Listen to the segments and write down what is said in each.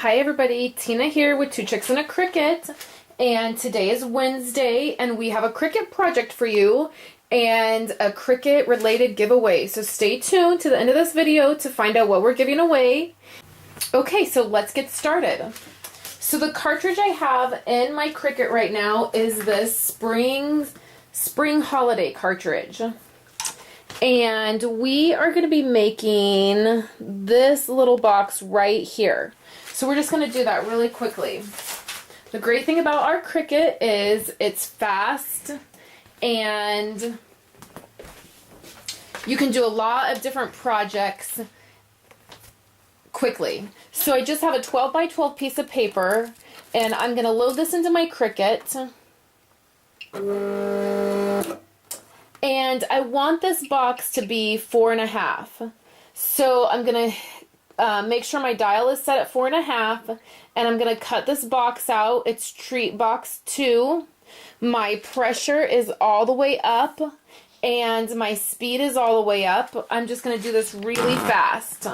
Hi everybody, Tina here with Two Chicks and a Cricut, and today is Wednesday and we have a Cricut project for you and a Cricut related giveaway. So stay tuned to the end of this video to find out what we're giving away. Okay, so let's get started. So the cartridge I have in my Cricut right now is this spring holiday cartridge. And we are going to be making this little box right here. So we're just going to do that really quickly. The great thing about our Cricut is it's fast and you can do a lot of different projects quickly. So I just have a 12 by 12 piece of paper and I'm going to load this into my Cricut. And I want this box to be 4.5. So I'm going to make sure my dial is set at 4.5. And I'm going to cut this box out. It's treat box 2. My pressure is all the way up. And my speed is all the way up. I'm just going to do this really fast.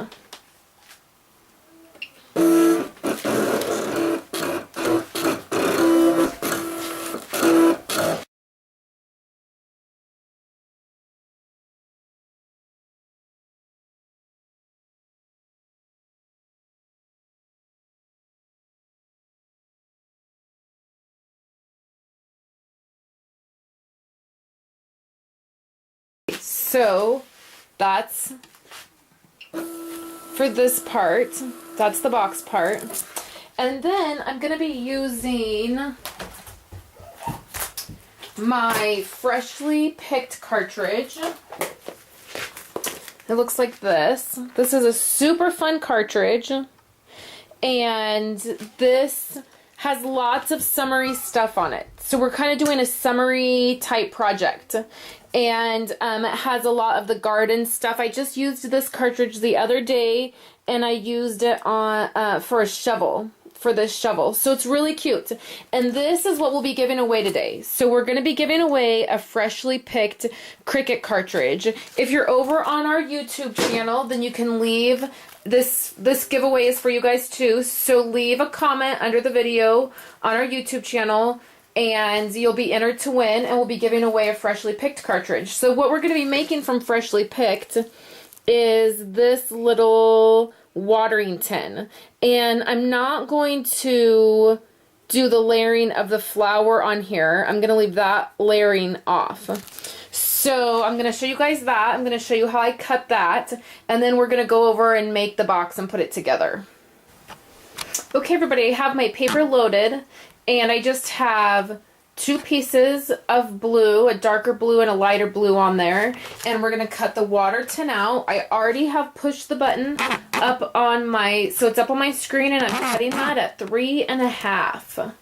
So that's for this part. That's the box part. And then I'm going to be using my freshly picked cartridge. It looks like this. This is a super fun cartridge. And this has lots of summery stuff on it. So we're kind of doing a summery type project. And it has a lot of the garden stuff. I just used this cartridge the other day and I used it on for a shovel, for this shovel. So it's really cute. And this is what we'll be giving away today. So we're going to be giving away a freshly picked Cricut cartridge. If you're over on our YouTube channel, then you can leave this giveaway is for you guys too. So leave a comment under the video on our YouTube channel and you'll be entered to win, and we'll be giving away a freshly picked cartridge. So what we're going to be making from freshly picked is this little watering tin. And I'm not going to do the layering of the flower on here. I'm going to leave that layering off. So I'm going to show you guys that. I'm going to show you how I cut that. And then we're going to go over and make the box and put it together. Okay, everybody, I have my paper loaded. And I just have 2 pieces of blue, a darker blue and a lighter blue on there. And we're going to cut the water tin out. I already have pushed the button up on my, so it's up on my screen and I'm cutting that at 3.5.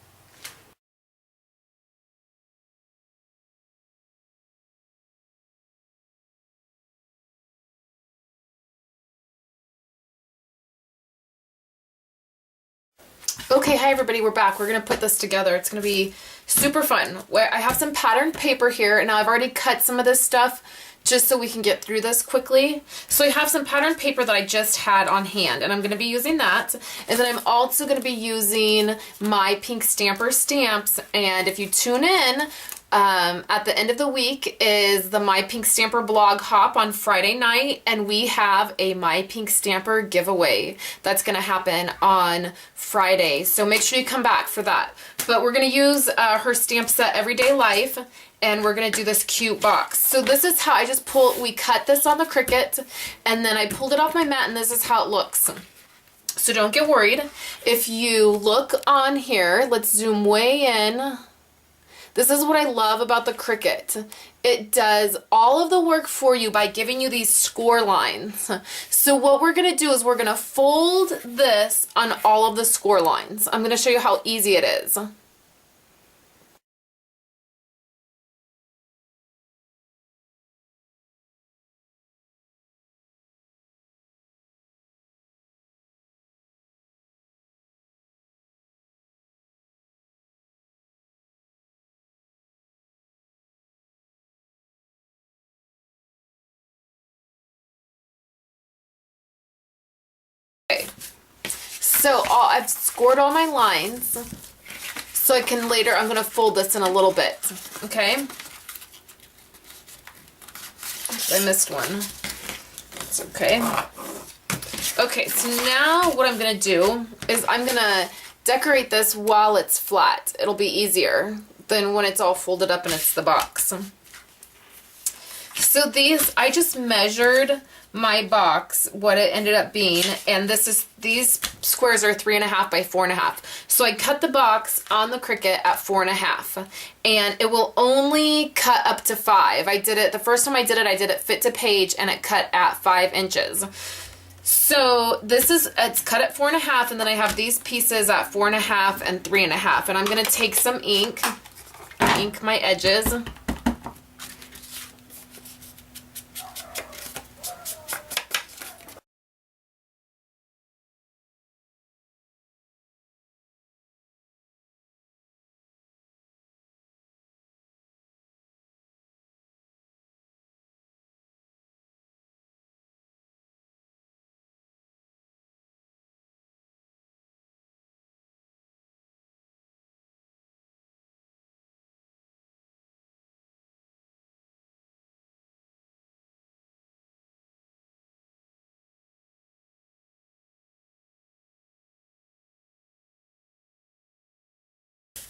Okay, hi everybody, we're back. We're going to put this together. It's going to be super fun. I have some patterned paper here, and now I've already cut some of this stuff just so we can get through this quickly. So I have some patterned paper that I just had on hand, and I'm going to be using that. And then I'm also going to be using my pink stamper stamps, and if you tune in, at the end of the week is the My Pink Stamper blog hop on Friday night, and we have a My Pink Stamper giveaway that's going to happen on Friday. So make sure you come back for that. But we're going to use her stamp set Everyday Life, and we're going to do this cute box. So this is how I just we cut this on the Cricut, and then I pulled it off my mat, and this is how it looks. So don't get worried. If you look on here, let's zoom way in. This is what I love about the Cricut. It does all of the work for you by giving you these score lines. So what we're going to do is we're going to fold this on all of the score lines. I'm going to show you how easy it is. So I've scored all my lines. So I can later, I'm going to fold this in a little bit. Okay? I missed one. It's okay. Okay, so now what I'm going to do is I'm going to decorate this while it's flat. It'll be easier than when it's all folded up and it's the box. So these, I just measured my box, what it ended up being, and these squares are 3.5 by 4.5. So I cut the box on the Cricut at 4.5, and it will only cut up to 5. I did it, the first time I did it fit to page, and it cut at 5 inches. So it's cut at 4.5, and then I have these pieces at 4.5 and 3.5, and I'm going to take some ink my edges.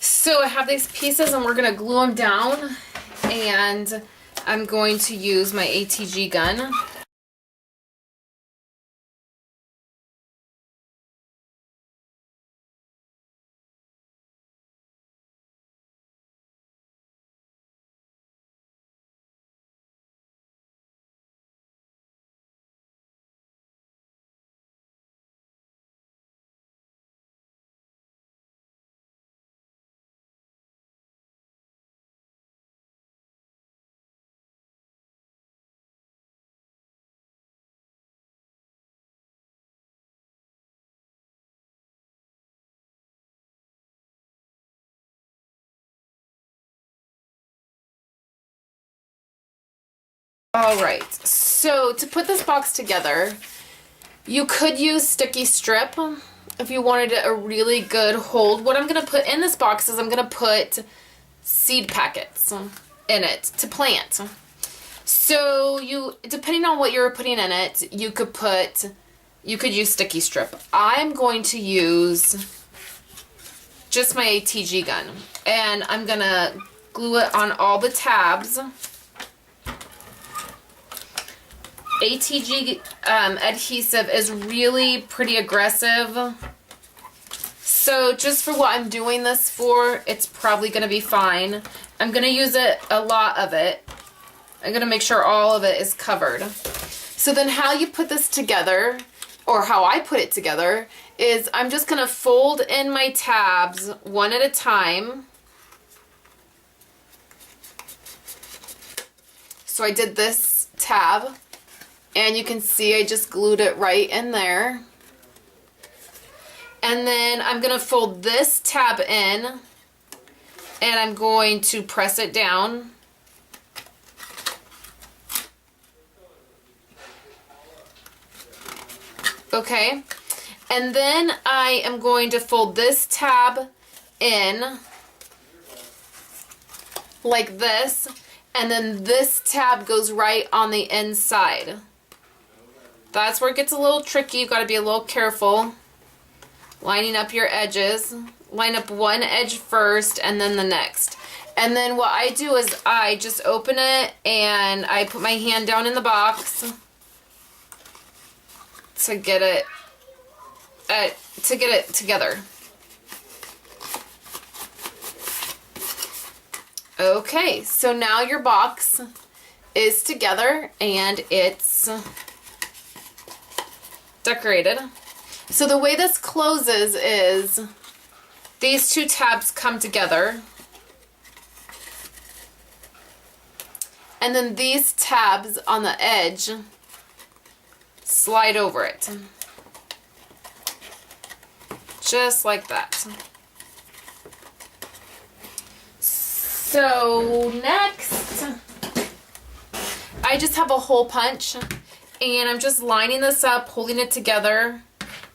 So I have these pieces and we're going to glue them down, and I'm going to use my ATG gun. Alright, so to put this box together, you could use sticky strip if you wanted a really good hold. What I'm going to put in this box is I'm going to put seed packets in it to plant. So depending on what you're putting in it, you could use sticky strip. I'm going to use just my ATG gun, and I'm going to glue it on all the tabs. ATG adhesive is really pretty aggressive. So just for what I'm doing this for, it's probably going to be fine. I'm going to use a lot of it. I'm going to make sure all of it is covered. So then how you put this together, or how I put it together, is I'm just going to fold in my tabs one at a time. So I did this tab, and you can see I just glued it right in there. And then I'm going to fold this tab in, and I'm going to press it down. Okay, and then I am going to fold this tab in like this, and then this tab goes right on the inside. That's where it gets a little tricky. You've got to be a little careful lining up your edges. Line up one edge first and then the next. And then what I do is I just open it and I put my hand down in the box to get it together. Okay, so now your box is together and it's decorated. So the way this closes is these two tabs come together, and then these tabs on the edge slide over it. Just like that. So next, I just have a hole punch, and I'm just lining this up, holding it together,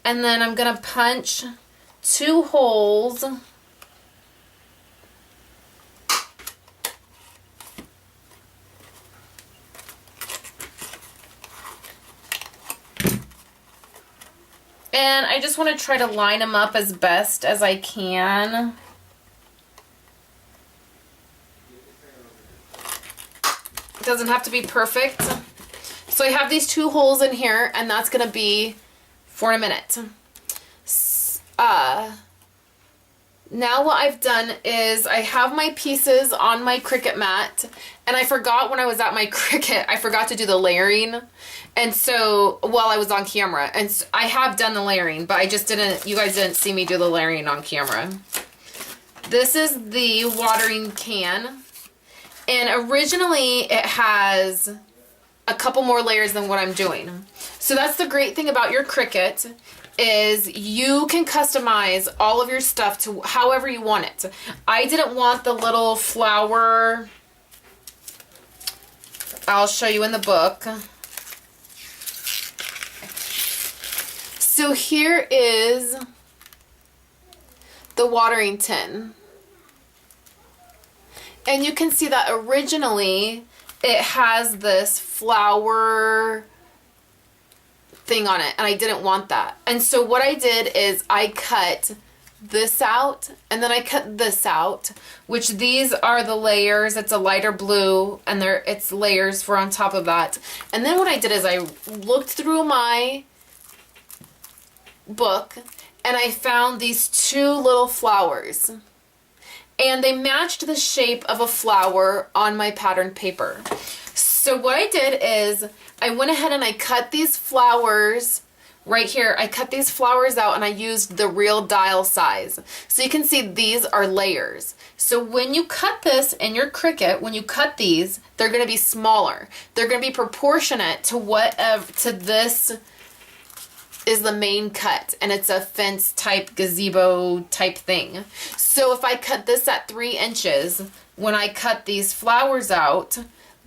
And then I'm going to punch 2 holes. And I just want to try to line them up as best as I can. It doesn't have to be perfect. So I have these 2 holes in here, and that's going to be for a minute. Now what I've done is I have my pieces on my Cricut mat, and I forgot when I was at my Cricut, I forgot to do the layering. And so, while I was on camera, and so I have done the layering, but I just didn't, you guys didn't see me do the layering on camera. This is the watering can, and originally it has a couple more layers than what I'm doing. So that's the great thing about your Cricut, is you can customize all of your stuff to however you want it. I didn't want the little flower. I'll show you in the book. So here is the watering tin. And you can see that originally it has this flower thing on it, and I didn't want that. And so what I did is I cut this out, and then I cut this out, which these are the layers. It's a lighter blue, and it's layers for on top of that. And then what I did is I looked through my book, and I found these 2 little flowers, and they matched the shape of a flower on my pattern paper. So what I did is I went ahead and I cut these flowers right here. I cut these flowers out, and I used the real dial size. So you can see these are layers. So when you cut this in your Cricut, when you cut these, they're going to be smaller. They're going to be proportionate to whatever, to this is the main cut, and it's a fence type, gazebo type thing. So if I cut this at 3 inches, when I cut these flowers out,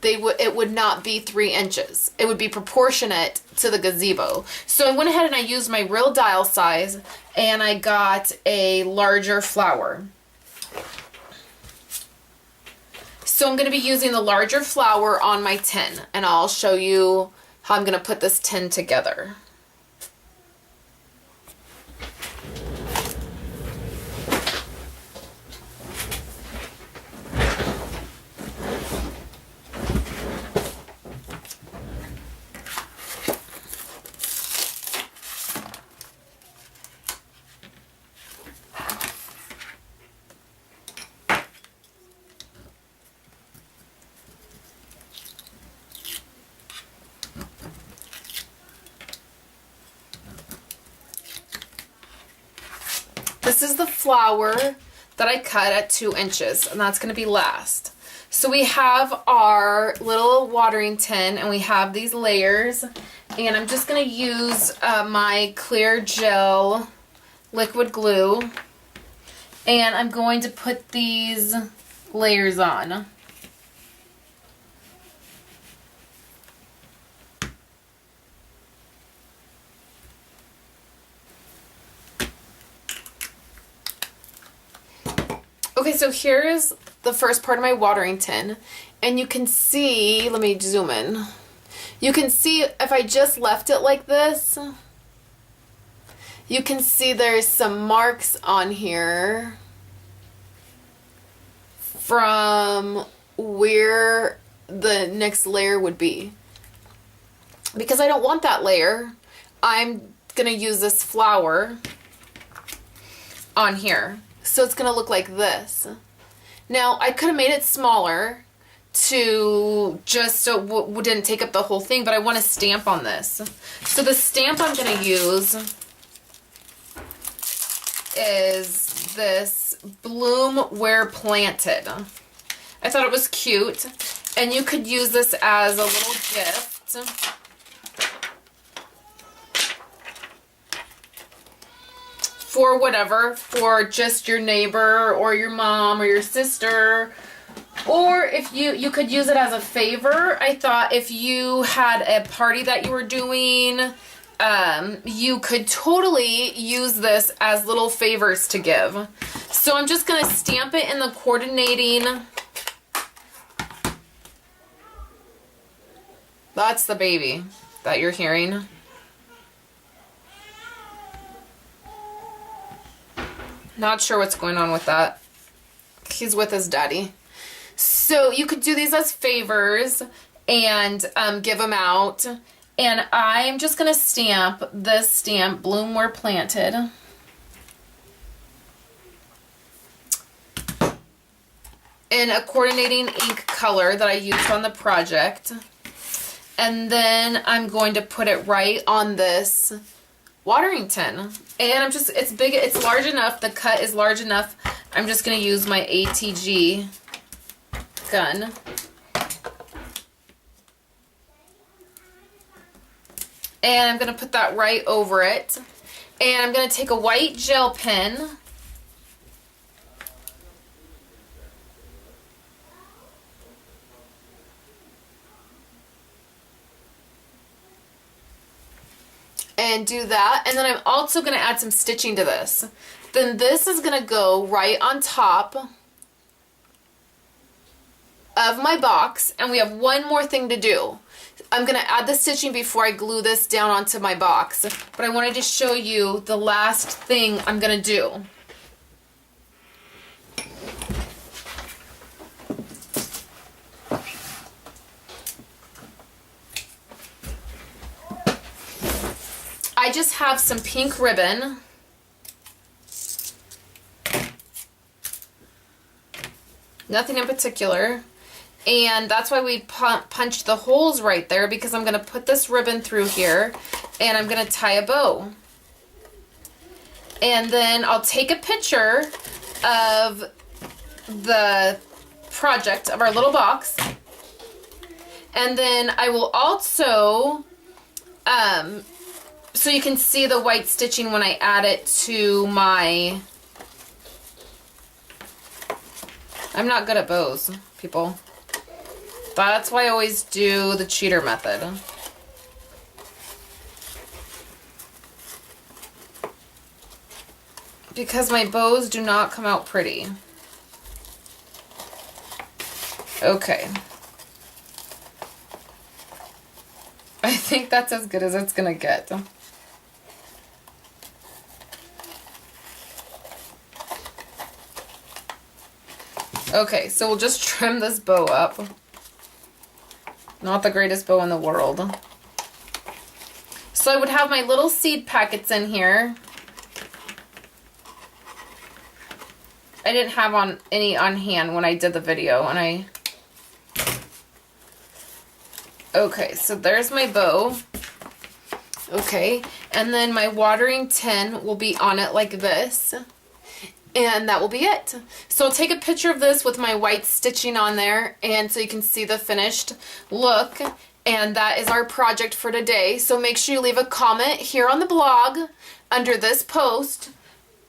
it would not be 3 inches. It would be proportionate to the gazebo. So I went ahead and I used my real dial size, and I got a larger flower. So I'm going to be using the larger flower on my tin, and I'll show you how I'm going to put this tin together. This is the flower that I cut at 2 inches, and that's going to be last. So we have our little watering tin, and we have these layers, and I'm just going to use my clear gel liquid glue, and I'm going to put these layers on. Okay, so here is the first part of my watering tin, and you can see, let me zoom in. You can see if I just left it like this, you can see there's some marks on here from where the next layer would be. Because I don't want that layer, I'm going to use this flower on here. So it's going to look like this. Now, I could have made it smaller to just so it didn't take up the whole thing, but I want to stamp on this. So the stamp I'm going to use is this Bloom Where Planted. I thought it was cute, and you could use this as a little gift. For whatever, for just your neighbor or your mom or your sister, or if you could use it as a favor. I thought if you had a party that you were doing, you could totally use this as little favors to give. So I'm just going to stamp it in the coordinating. That's the baby that you're hearing. Not sure what's going on with that. He's with his daddy. So you could do these as favors and give them out. And I'm just going to stamp this stamp, Bloom Where Planted. In a coordinating ink color that I used on the project. And then I'm going to put it right on this watering tin. And I'm just, it's big, it's large enough, the cut is large enough. I'm just going to use my ATG gun. And I'm going to put that right over it. And I'm going to take a white gel pen. And do that. And then I'm also going to add some stitching to this. Then this is going to go right on top of my box. And we have one more thing to do. I'm going to add the stitching before I glue this down onto my box. But I wanted to show you the last thing I'm going to do. I just have some pink ribbon. Nothing in particular. And that's why we punched the holes right there, because I'm going to put this ribbon through here and I'm going to tie a bow. And then I'll take a picture of the project of our little box. And then I will also, so you can see the white stitching when I add it to my, I'm not good at bows, people. That's why I always do the cheater method. Because my bows do not come out pretty. Okay. I think that's as good as it's gonna get. Okay, so we'll just trim this bow up. Not the greatest bow in the world. So I would have my little seed packets in here. I didn't have any on hand when I did the video, and okay, so there's my bow. Okay, and then my watering tin will be on it like this. And that will be it. So I'll take a picture of this with my white stitching on there, and so you can see the finished look. And that is our project for today. So make sure you leave a comment here on the blog under this post,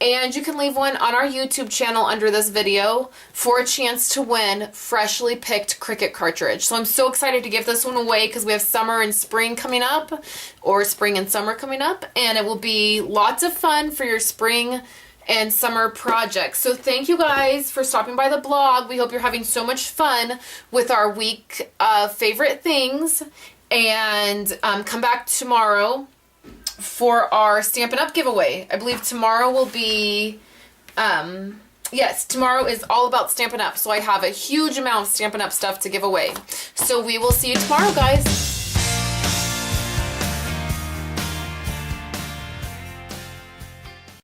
and you can leave one on our YouTube channel under this video for a chance to win freshly picked Cricut cartridge. So I'm so excited to give this one away because we have summer and spring coming up, or spring and summer coming up, and it will be lots of fun for your spring and summer projects. So thank you guys for stopping by the blog. We hope you're having so much fun with our week of favorite things. And come back tomorrow for our Stampin' Up! Giveaway. I believe tomorrow will be, yes, tomorrow is all about Stampin' Up! So I have a huge amount of Stampin' Up! Stuff to give away. So we will see you tomorrow, guys.